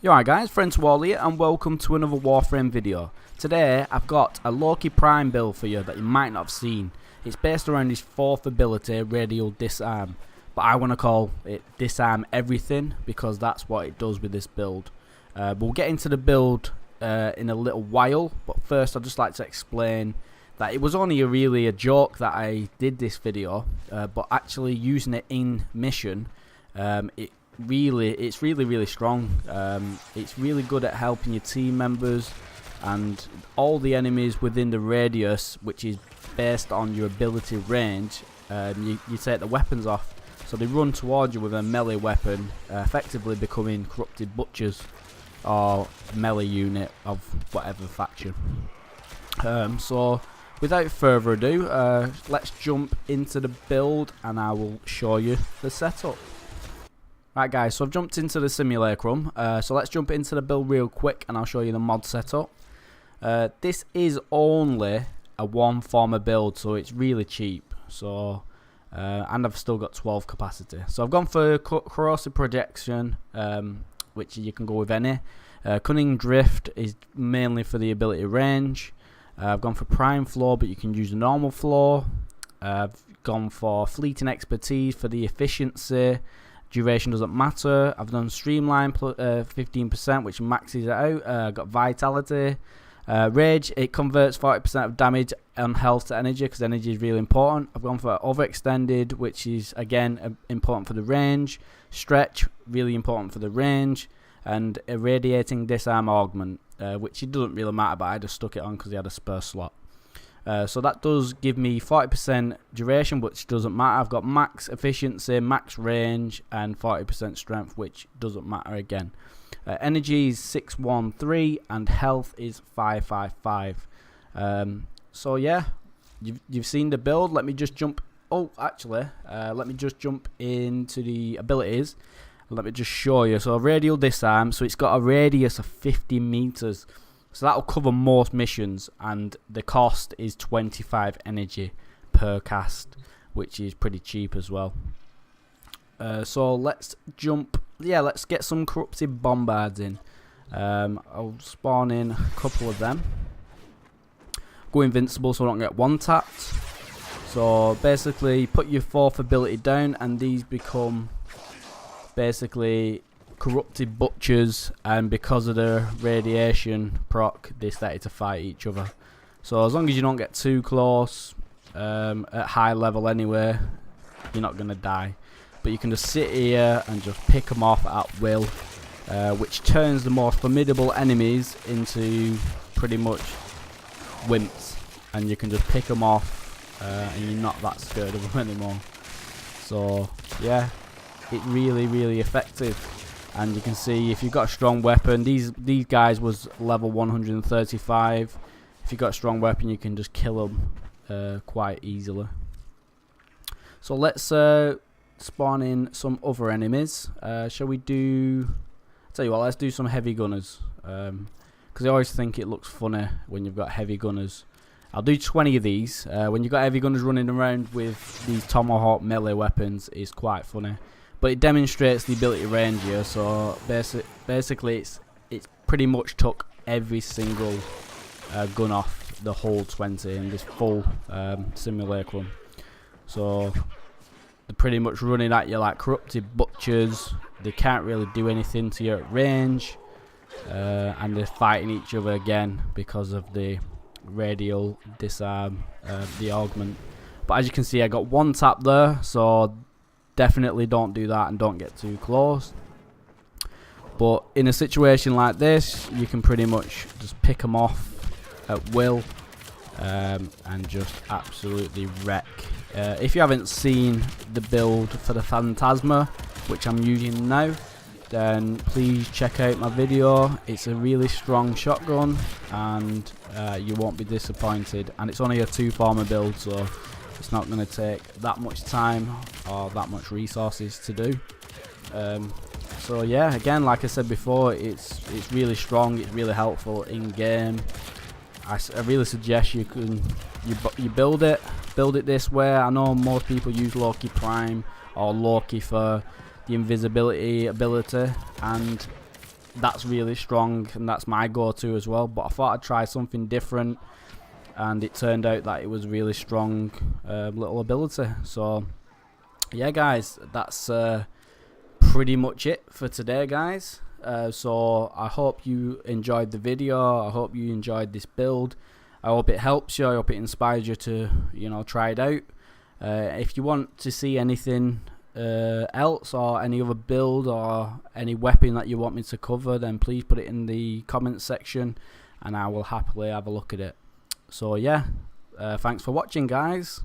You alright guys, Friends Wall here and welcome to another Warframe video. Today I've got a Loki Prime build for you that you might not have seen. It's based around his 4th ability, Radial Disarm. But I want to call it Disarm Everything because that's what it does with this build. We'll get into the build in a little while, but first I'd just like to explain that it was only really a joke that I did this video, but actually using it in mission, it's really strong. It's really good at helping your team members and all the enemies within the radius, which is based on your ability range. You take the weapons off, so they run towards you with a melee weapon, effectively becoming corrupted butchers or melee unit of whatever faction. So without further ado, let's jump into the build and I will show you the setup. Right guys, so I've jumped into the simulacrum, so let's jump into the build real quick and I'll show you the mod setup. This is only a one former build, so it's really cheap. So and I've still got 12 capacity. So I've gone for corrosive projection, which you can go with any. Cunning drift is mainly for the ability range. I've gone for prime floor, but you can use a normal floor. I've gone for fleeting expertise for the efficiency. Duration doesn't matter. I've done streamline 15%, which maxes it out. I've got vitality. Rage, it converts 40% of damage and health to energy because energy is really important. I've gone for overextended, which is again important for the range. Stretch, really important for the range. And irradiating disarm augment, which it doesn't really matter, but I just stuck it on because he had a spare slot. So that does give me 40% duration, which doesn't matter. I've got max efficiency, max range, and 40% strength, which doesn't matter again. Energy is 613, and health is 555. So yeah, you've seen the build. Let me just jump. Oh, actually, let me just jump into the abilities. Let me just show you. So Radial Disarm. So it's got a radius of 50 meters. So that'll cover most missions, and the cost is 25 energy per cast, which is pretty cheap as well. So let's jump. Yeah, let's get some corrupted bombards in. I'll spawn in a couple of them. Go invincible so I don't get one tapped. So basically, put your 4th ability down, and these become basically corrupted butchers, and because of the radiation proc, they started to fight each other. So as long as you don't get too close, at high level anyway, you're not going to die. But you can just sit here and just pick them off at will, which turns the more formidable enemies into pretty much wimps, and you can just pick them off and you're not that scared of them anymore. So yeah, it's really effective. And you can see if you've got a strong weapon, these guys was level 135. If you've got a strong weapon, you can just kill them quite easily. So let's spawn in some other enemies. Shall we do? Tell you what, let's do some heavy gunners. Because I always think it looks funny when you've got heavy gunners. I'll do 20 of these. When you've got heavy gunners running around with these tomahawk melee weapons, it's quite funny. But it demonstrates the ability range here, so basically it's pretty much took every single gun off the whole 20 in this full simulacrum. So they're pretty much running at you like corrupted butchers. They can't really do anything to you at range, and they're fighting each other again because of the radial disarm, the augment. But as you can see, I got one tap there, so definitely don't do that and don't get too close. But in a situation like this, you can pretty much just pick them off at will, and just absolutely wreck. If you haven't seen the build for the Phantasma, which I'm using now, then please check out my video. It's a really strong shotgun, and you won't be disappointed. And it's only a 2-former build, so it's not going to take that much time or that much resources to do. So yeah, again, like I said before, it's really strong. It's really helpful in game. I really suggest you build it this way. I know most people use Loki Prime or Loki for the invisibility ability, and that's really strong, and that's my go-to as well. But I thought I'd try something different, and it turned out that it was really strong little ability. So yeah guys, that's pretty much it for today guys. So I hope you enjoyed the video. I hope you enjoyed this build. I hope it helps you. I hope it inspires you to, you know, try it out. If you want to see anything else, or any other build, or any weapon that you want me to cover, then please put it in the comments section and I will happily have a look at it. So yeah, thanks for watching guys.